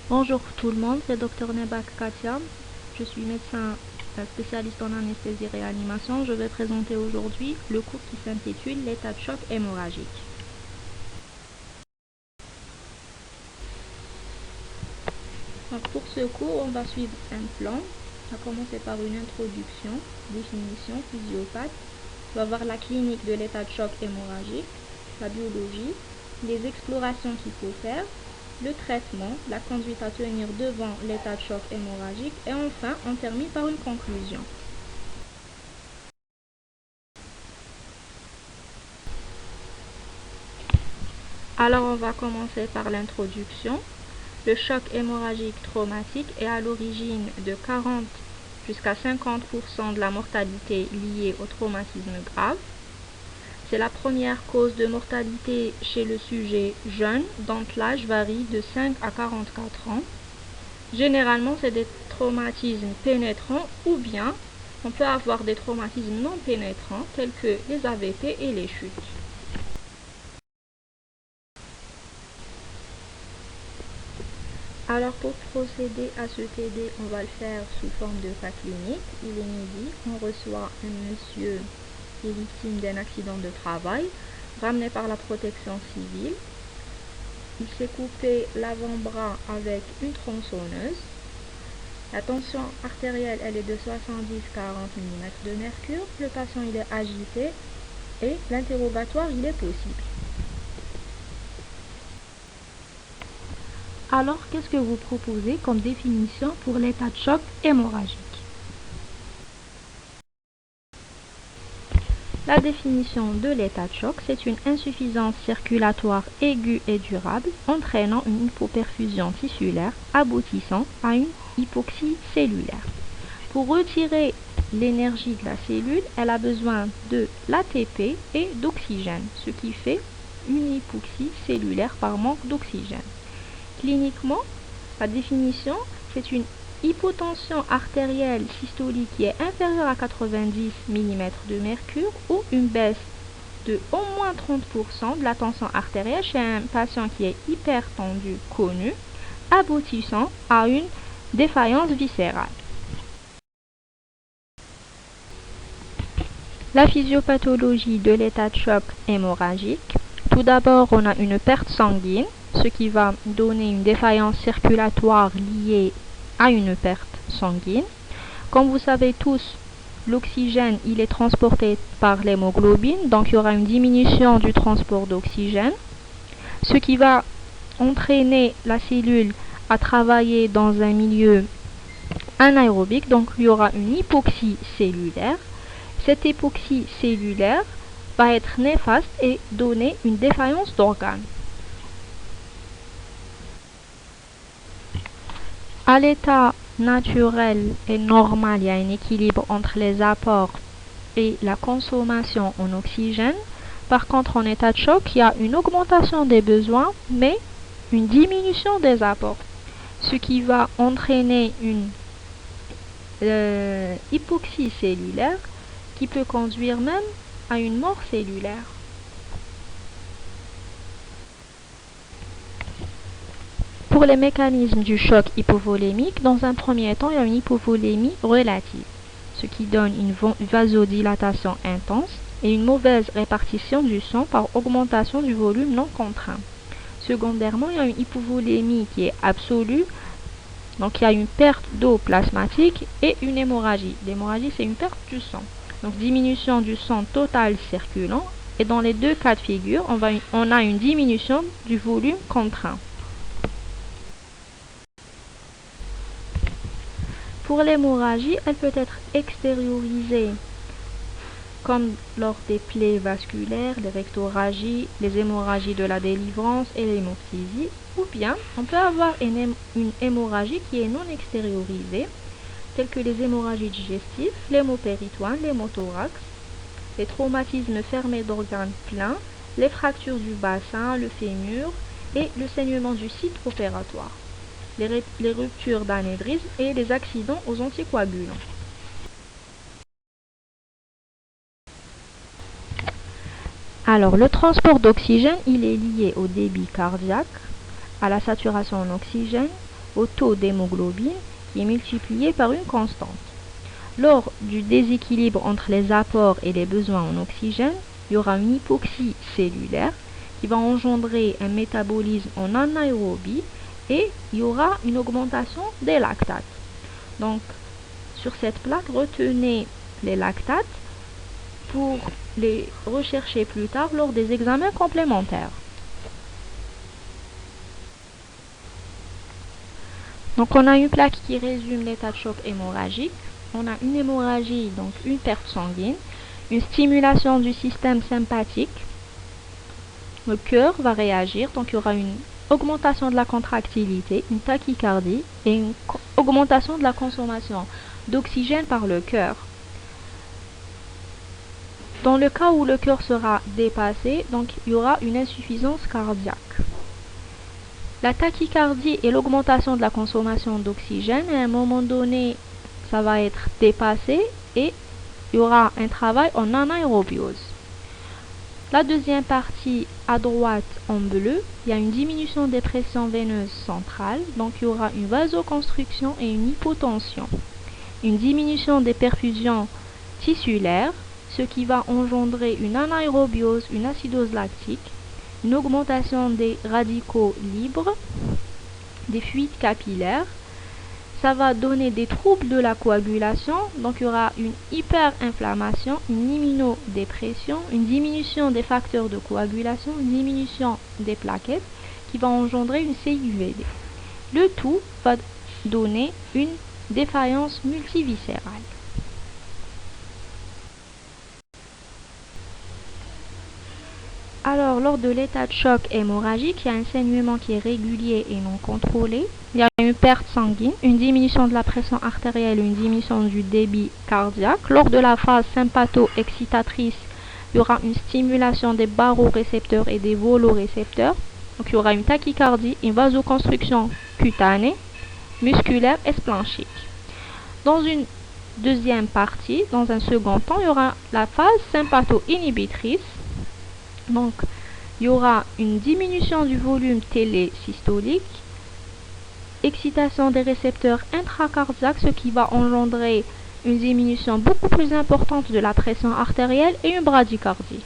Bonjour tout le monde, c'est Dr Nebak Katia. Je suis médecin spécialiste en anesthésie et réanimation. Je vais présenter aujourd'hui le cours qui s'intitule l'état de choc hémorragique. Donc pour ce cours, on va suivre un plan. On va commencer par une introduction, définition, physiopathe. On va voir la clinique de l'état de choc hémorragique, la biologie, les explorations qu'il faut faire, le traitement, la conduite à tenir devant l'état de choc hémorragique et enfin on termine par une conclusion. Alors on va commencer par l'introduction. Le choc hémorragique traumatique est à l'origine de 40 jusqu'à 50% de la mortalité liée au traumatisme grave. C'est la première cause de mortalité chez le sujet jeune, dont l'âge varie de 5 à 44 ans. Généralement, c'est des traumatismes pénétrants ou bien on peut avoir des traumatismes non pénétrants tels que les AVP et les chutes. Alors pour procéder à ce TD, on va le faire sous forme de cas clinique. Il est midi, on reçoit un monsieur qui est victime d'un accident de travail, ramené par la protection civile. Il s'est coupé l'avant-bras avec une tronçonneuse. La tension artérielle elle est de 70-40 mm de mercure. Le patient il est agité et l'interrogatoire il est possible. Alors, qu'est-ce que vous proposez comme définition pour l'état de choc hémorragique? La définition de l'état de choc, c'est une insuffisance circulatoire aiguë et durable entraînant une hypoperfusion tissulaire aboutissant à une hypoxie cellulaire. Pour retirer l'énergie de la cellule, elle a besoin de l'ATP et d'oxygène, ce qui fait une hypoxie cellulaire par manque d'oxygène. Cliniquement, la définition, c'est une hypotension artérielle systolique qui est inférieure à 90 mm de mercure ou une baisse de au moins 30% de la tension artérielle chez un patient qui est hypertendu connu, aboutissant à une défaillance viscérale. La physiopathologie de l'état de choc hémorragique. Tout d'abord, on a une perte sanguine, ce qui va donner une défaillance circulatoire liée à une perte sanguine. Comme vous savez tous, l'oxygène il est transporté par l'hémoglobine, donc il y aura une diminution du transport d'oxygène, ce qui va entraîner la cellule à travailler dans un milieu anaérobique, donc il y aura une hypoxie cellulaire. Cette hypoxie cellulaire va être néfaste et donner une défaillance d'organes. À l'état naturel et normal, il y a un équilibre entre les apports et la consommation en oxygène. Par contre, en état de choc, il y a une augmentation des besoins, mais une diminution des apports, ce qui va entraîner une hypoxie cellulaire qui peut conduire même à une mort cellulaire. Pour les mécanismes du choc hypovolémique, dans un premier temps, il y a une hypovolémie relative, ce qui donne une vasodilatation intense et une mauvaise répartition du sang par augmentation du volume non contraint. Secondairement, il y a une hypovolémie qui est absolue, donc il y a une perte d'eau plasmatique et une hémorragie. L'hémorragie, c'est une perte du sang. Donc diminution du sang total circulant, et dans les deux cas de figure, on a une diminution du volume contraint. Pour l'hémorragie, elle peut être extériorisée comme lors des plaies vasculaires, les rectorragies, les hémorragies de la délivrance et l'hémoptysie, ou bien on peut avoir une hémorragie qui est non extériorisée, telles que les hémorragies digestives, l'hémopéritoine, l'hémothorax, les traumatismes fermés d'organes pleins, les fractures du bassin, le fémur et le saignement du site opératoire, les ruptures d'anévrisme et les accidents aux anticoagulants. Alors, le transport d'oxygène, il est lié au débit cardiaque, à la saturation en oxygène, au taux d'hémoglobine qui est multiplié par une constante. Lors du déséquilibre entre les apports et les besoins en oxygène, il y aura une hypoxie cellulaire qui va engendrer un métabolisme en anaérobie et il y aura une augmentation des lactates. Donc, sur cette plaque, retenez les lactates pour les rechercher plus tard lors des examens complémentaires. Donc, on a une plaque qui résume l'état de choc hémorragique. On a une hémorragie, donc une perte sanguine, une stimulation du système sympathique. Le cœur va réagir, donc il y aura une augmentation de la contractilité, une tachycardie et une augmentation de la consommation d'oxygène par le cœur. Dans le cas où le cœur sera dépassé, donc il y aura une insuffisance cardiaque. La tachycardie et l'augmentation de la consommation d'oxygène, à un moment donné, ça va être dépassé et il y aura un travail en anaérobiose. La deuxième partie à droite en bleu, il y a une diminution des pressions veineuses centrales, donc il y aura une vasoconstriction et une hypotension. Une diminution des perfusions tissulaires, ce qui va engendrer une anaérobiose, une acidose lactique, une augmentation des radicaux libres, des fuites capillaires. Ça va donner des troubles de la coagulation, donc il y aura une hyperinflammation, une immunodépression, une diminution des facteurs de coagulation, une diminution des plaquettes qui va engendrer une CIVD. Le tout va donner une défaillance multiviscérale. Alors, lors de l'état de choc hémorragique, il y a un saignement qui est régulier et non contrôlé. Il y a une perte sanguine, une diminution de la pression artérielle, une diminution du débit cardiaque. Lors de la phase sympatho-excitatrice, il y aura une stimulation des barorécepteurs et des volorécepteurs. Donc, il y aura une tachycardie, une vasoconstriction cutanée, musculaire et splanchique. Dans une deuxième partie, dans un second temps, il y aura la phase sympatho-inhibitrice. Donc, il y aura une diminution du volume télésystolique, excitation des récepteurs intracardiaques, ce qui va engendrer une diminution beaucoup plus importante de la pression artérielle et une bradycardie.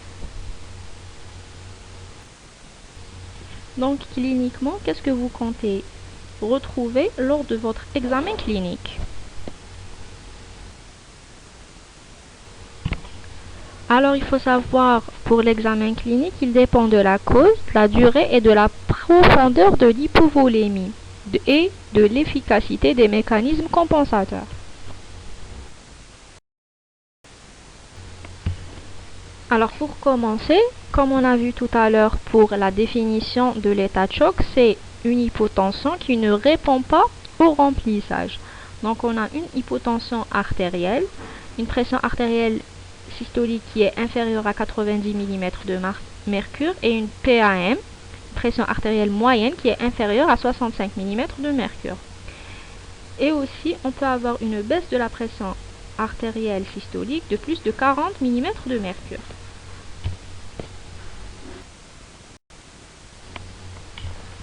Donc, cliniquement, qu'est-ce que vous comptez retrouver lors de votre examen clinique? Alors, il faut savoir, pour l'examen clinique, il dépend de la cause, de la durée et de la profondeur de l'hypovolémie et de l'efficacité des mécanismes compensateurs. Alors, pour commencer, comme on a vu tout à l'heure pour la définition de l'état de choc, c'est une hypotension qui ne répond pas au remplissage. Donc, on a une hypotension artérielle, une pression artérielle systolique qui est inférieure à 90 mm de mercure et une PAM, pression artérielle moyenne, qui est inférieure à 65 mm de mercure. Et aussi, on peut avoir une baisse de la pression artérielle systolique de plus de 40 mm de mercure.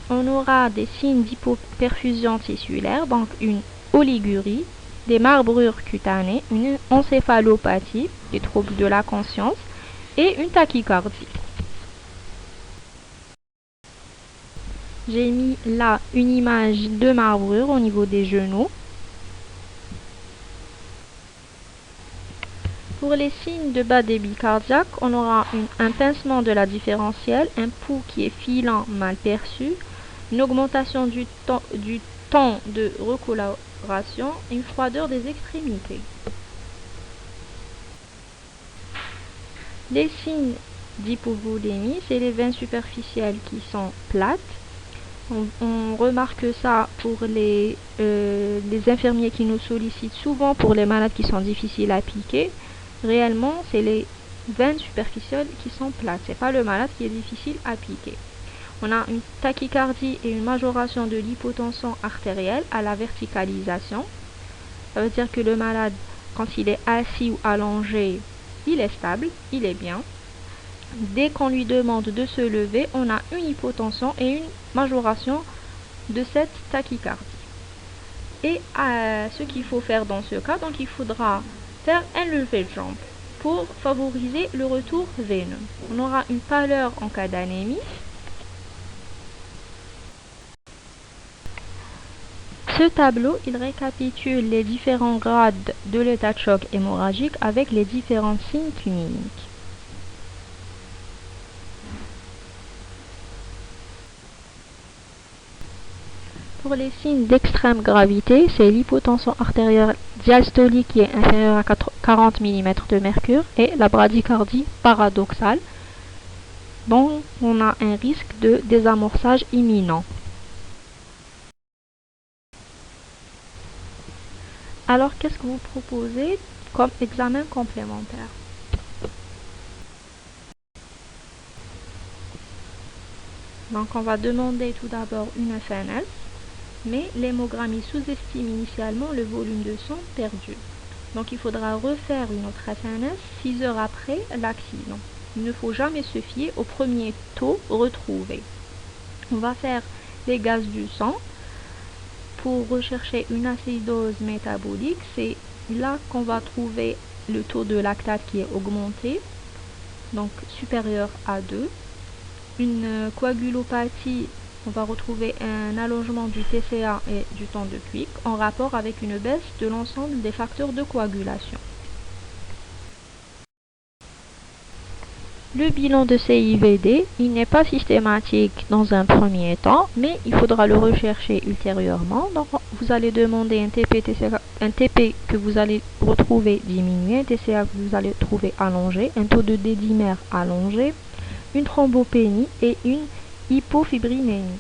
On aura des signes d'hypoperfusion tissulaire, donc une oligurie, des marbrures cutanées, une encéphalopathie, des troubles de la conscience et une tachycardie. J'ai mis là une image de marbrure au niveau des genoux. Pour les signes de bas débit cardiaque, on aura un pincement de la différentielle, un pouls qui est filant mal perçu, une augmentation du temps de recoloration et une froideur des extrémités. Les signes d'hypovolémie, c'est les veines superficielles qui sont plates. On remarque ça pour les infirmiers qui nous sollicitent souvent pour les malades qui sont difficiles à piquer. Réellement, c'est les veines superficielles qui sont plates. Ce n'est pas le malade qui est difficile à piquer. On a une tachycardie et une majoration de l'hypotension artérielle à la verticalisation. Ça veut dire que le malade, quand il est assis ou allongé, il est stable, il est bien. Dès qu'on lui demande de se lever, on a une hypotension et une majoration de cette tachycardie. Et ce qu'il faut faire dans ce cas, donc il faudra faire un lever de jambe pour favoriser le retour veineux. On aura une pâleur en cas d'anémie. Ce tableau, il récapitule les différents grades de l'état de choc hémorragique avec les différents signes cliniques. Pour les signes d'extrême gravité, c'est l'hypotension artérielle diastolique qui est inférieure à 40 mm de mercure et la bradycardie paradoxale, dont on a un risque de désamorçage imminent. Alors, qu'est-ce que vous proposez comme examen complémentaire? Donc, on va demander tout d'abord une FNS, mais l'hémographie sous-estime initialement le volume de sang perdu. Donc, il faudra refaire une autre FNS 6 heures après l'accident. Il ne faut jamais se fier au premier taux retrouvé. On va faire les gaz du sang pour rechercher une acidose métabolique. C'est là qu'on va trouver le taux de lactate qui est augmenté, donc supérieur à 2. Une coagulopathie, on va retrouver un allongement du TCA et du temps de Quick en rapport avec une baisse de l'ensemble des facteurs de coagulation. Le bilan de CIVD, il n'est pas systématique dans un premier temps, mais il faudra le rechercher ultérieurement. Donc, vous allez demander un TP que vous allez retrouver diminué, un TCA que vous allez trouver allongé, un taux de D-dimère allongé, une thrombopénie et une hypofibrinémie.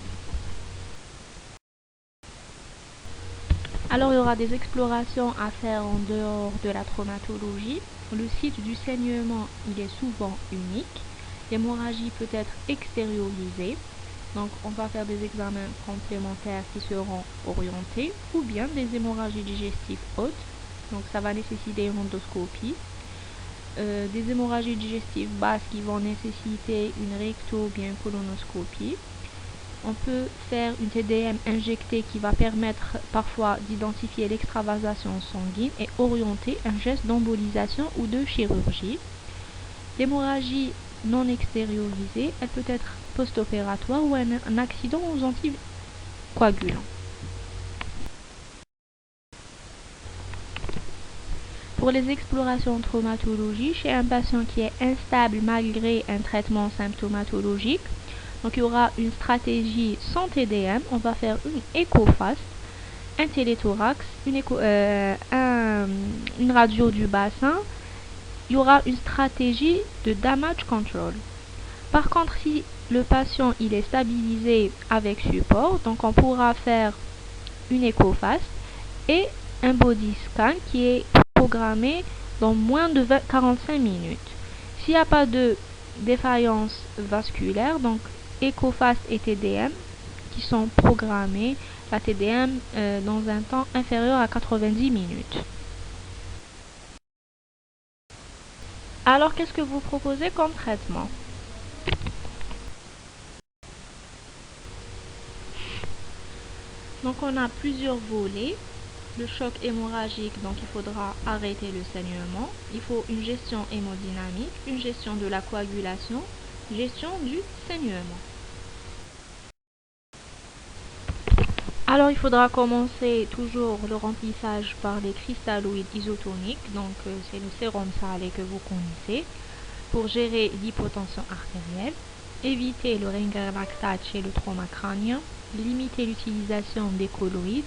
Alors, il y aura des explorations à faire en dehors de la traumatologie. Le site du saignement, il est souvent unique. L'hémorragie peut être extériorisée. Donc, on va faire des examens complémentaires qui seront orientés ou bien des hémorragies digestives hautes. Donc, ça va nécessiter une endoscopie. Des hémorragies digestives basses qui vont nécessiter une recto ou bien une colonoscopie. On peut faire une TDM injectée qui va permettre parfois d'identifier l'extravasation sanguine et orienter un geste d'embolisation ou de chirurgie. L'hémorragie non extériorisée, elle peut être post-opératoire ou un accident aux anticoagulants. Pour les explorations en traumatologie, chez un patient qui est instable malgré un traitement symptomatologique, donc il y aura une stratégie sans TDM, on va faire une écho-FAST, un téléthorax, une radio du bassin, il y aura une stratégie de damage control. Par contre, si le patient il est stabilisé avec support, donc on pourra faire une écho-FAST et un body scan qui est programmé dans moins de 45 minutes. S'il n'y a pas de défaillance vasculaire, donc EcoFast et TDM qui sont programmés, la TDM dans un temps inférieur à 90 minutes. Alors, qu'est-ce que vous proposez comme traitement? Donc, on a plusieurs volets. Le choc hémorragique, donc il faudra arrêter le saignement. Il faut une gestion hémodynamique, une gestion de la coagulation, gestion du saignement. Alors, il faudra commencer toujours le remplissage par les cristalloïdes isotoniques, donc c'est le sérum salé que vous connaissez, pour gérer l'hypotension artérielle, éviter le ringer lactate chez le trauma crânien, limiter l'utilisation des colloïdes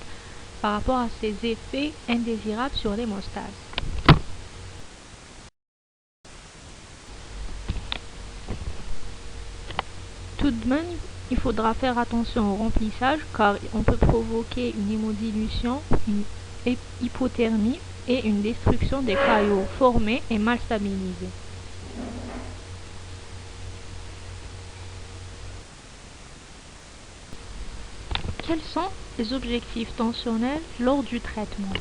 par rapport à ses effets indésirables sur l'hémostase. Tout de même, il faudra faire attention au remplissage car on peut provoquer une hémodilution, une hypothermie et une destruction des caillots formés et mal stabilisés. Quels sont les objectifs tensionnels lors du traitement?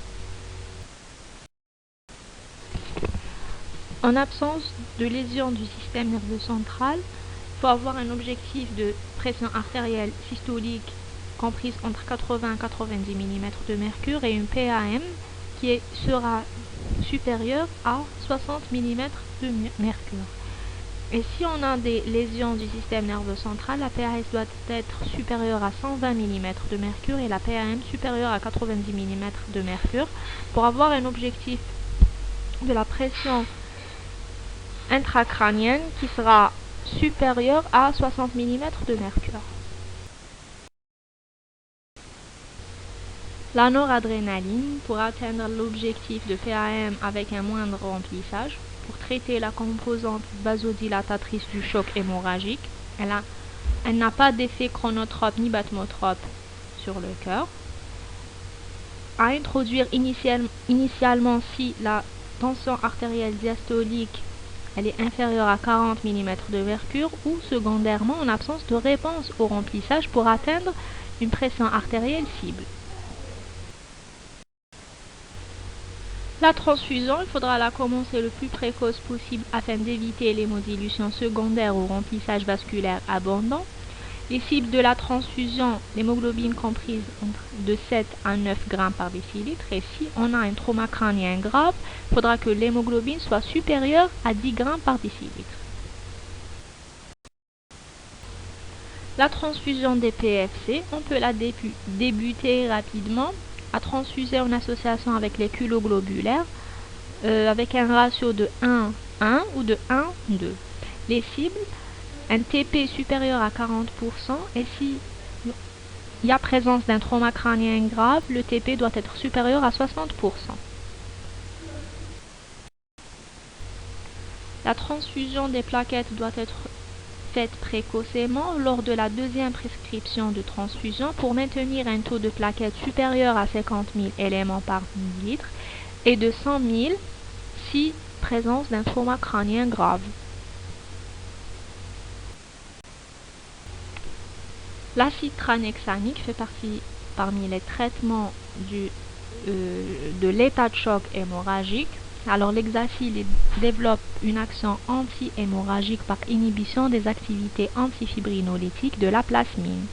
En absence de lésion du système nerveux central, il faut avoir un objectif de pression artérielle systolique comprise entre 80 et 90 mm de mercure et une PAM qui sera supérieure à 60 mm de mercure. Et si on a des lésions du système nerveux central, la PAS doit être supérieure à 120 mm de mercure et la PAM supérieure à 90 mm de mercure pour avoir un objectif de la pression intracrânienne qui sera supérieure à 60 mm de mercure. La noradrénaline, pour atteindre l'objectif de PAM avec un moindre remplissage, pour traiter la composante vasodilatatrice du choc hémorragique, elle n'a pas d'effet chronotrope ni batmotrope sur le cœur. À introduire initialement si la tension artérielle diastolique elle est inférieure à 40 mm de mercure ou secondairement en absence de réponse au remplissage pour atteindre une pression artérielle cible. La transfusion, il faudra la commencer le plus précoce possible afin d'éviter l'hémodilution secondaire au remplissage vasculaire abondant. Les cibles de la transfusion, l'hémoglobine comprise de 7 à 9 grammes par décilitre. Et si on a un trauma crânien grave, il faudra que l'hémoglobine soit supérieure à 10 grammes par décilitre. La transfusion des PFC, on peut la débuter rapidement à transfuser en association avec les culoglobulaires avec un ratio de 1-1 ou de 1-2. Les cibles, un TP supérieur à 40% et si il y a présence d'un trauma crânien grave, le TP doit être supérieur à 60%. La transfusion des plaquettes doit être faite précocement lors de la deuxième prescription de transfusion pour maintenir un taux de plaquettes supérieur à 50 000 éléments par millilitre et de 100 000 si présence d'un trauma crânien grave. L'acide tranexamique fait partie parmi les traitements de l'état de choc hémorragique. Alors l'hexacil développe une action anti-hémorragique par inhibition des activités antifibrinolytiques de la plasmine.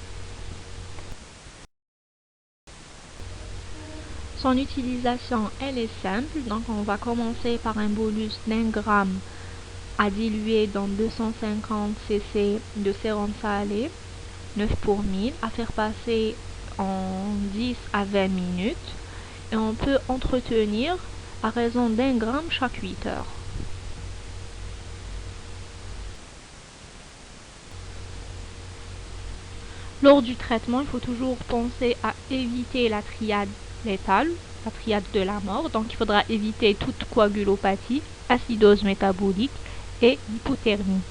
Son utilisation, elle est simple, donc on va commencer par un bolus d'1 gramme à diluer dans 250 cc de sérum salé, 9 pour 1000, à faire passer en 10 à 20 minutes et on peut entretenir à raison d'1 gramme chaque 8 heures. Lors du traitement, il faut toujours penser à éviter la triade létale, la triade de la mort. Donc il faudra éviter toute coagulopathie, acidose métabolique et hypothermie.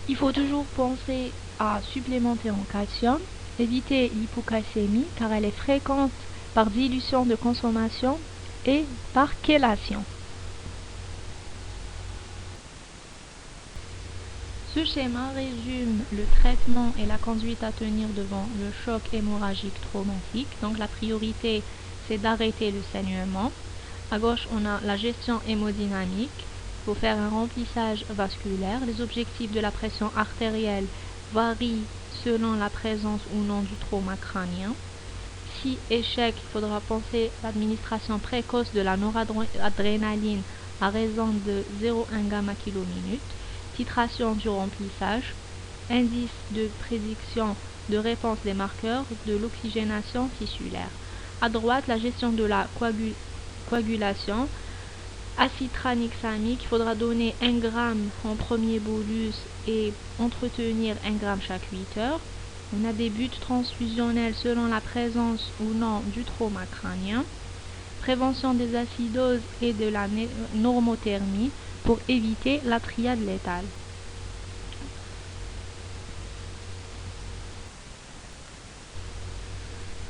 Il faut toujours penser à supplémenter en calcium, éviter l'hypocalcémie car elle est fréquente par dilution de consommation et par chélation. Ce schéma résume le traitement et la conduite à tenir devant le choc hémorragique traumatique. Donc la priorité, c'est d'arrêter le saignement. À gauche, on a la gestion hémodynamique. Il faut faire un remplissage vasculaire. Les objectifs de la pression artérielle varient selon la présence ou non du trauma crânien. Si échec, il faudra penser à l'administration précoce de la noradrénaline à raison de 0,1 gamma km/min. Titration du remplissage, indice de prédiction de réponse des marqueurs de l'oxygénation tissulaire. À droite, la gestion de la coagulation, acide tranexamique, il faudra donner 1 gramme en premier bolus et entretenir 1 gramme chaque 8 heures. On a des buts transfusionnels selon la présence ou non du trauma crânien. Prévention des acidoses et de la normothermie pour éviter la triade létale.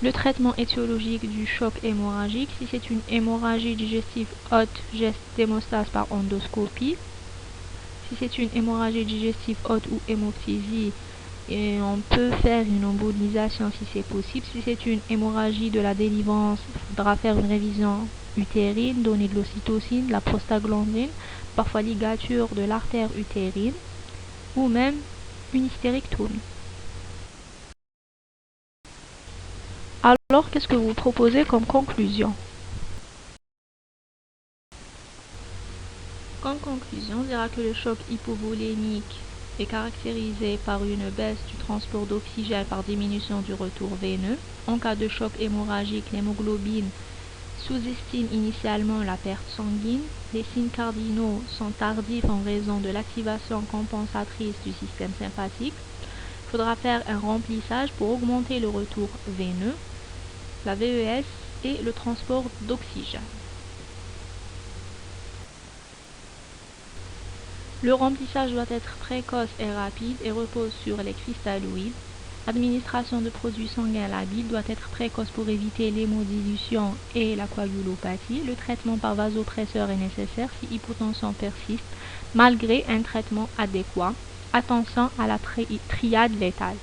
Le traitement étiologique du choc hémorragique, si c'est une hémorragie digestive haute, geste d'hémostase par endoscopie. Si c'est une hémorragie digestive haute ou hémoptysie, on peut faire une embolisation si c'est possible. Si c'est une hémorragie de la délivrance, il faudra faire une révision utérine, donner de l'ocytocine, de la prostaglandine, parfois ligature de l'artère utérine, ou même une hystérectomie. Alors, qu'est-ce que vous proposez comme conclusion? Comme conclusion, on dira que le choc hypovolémique est caractérisé par une baisse du transport d'oxygène par diminution du retour veineux. En cas de choc hémorragique, l'hémoglobine sous-estime initialement la perte sanguine. Les signes cardinaux sont tardifs en raison de l'activation compensatrice du système sympathique. Il faudra faire un remplissage pour augmenter le retour veineux, la VES et le transport d'oxygène. Le remplissage doit être précoce et rapide et repose sur les cristalloïdes. L'administration de produits sanguins labiles doit être précoce pour éviter l'hémodilution et la coagulopathie. Le traitement par vasopresseur est nécessaire si l'hypotension persiste malgré un traitement adéquat. Attention à la triade létale.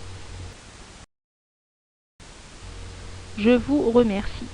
Je vous remercie.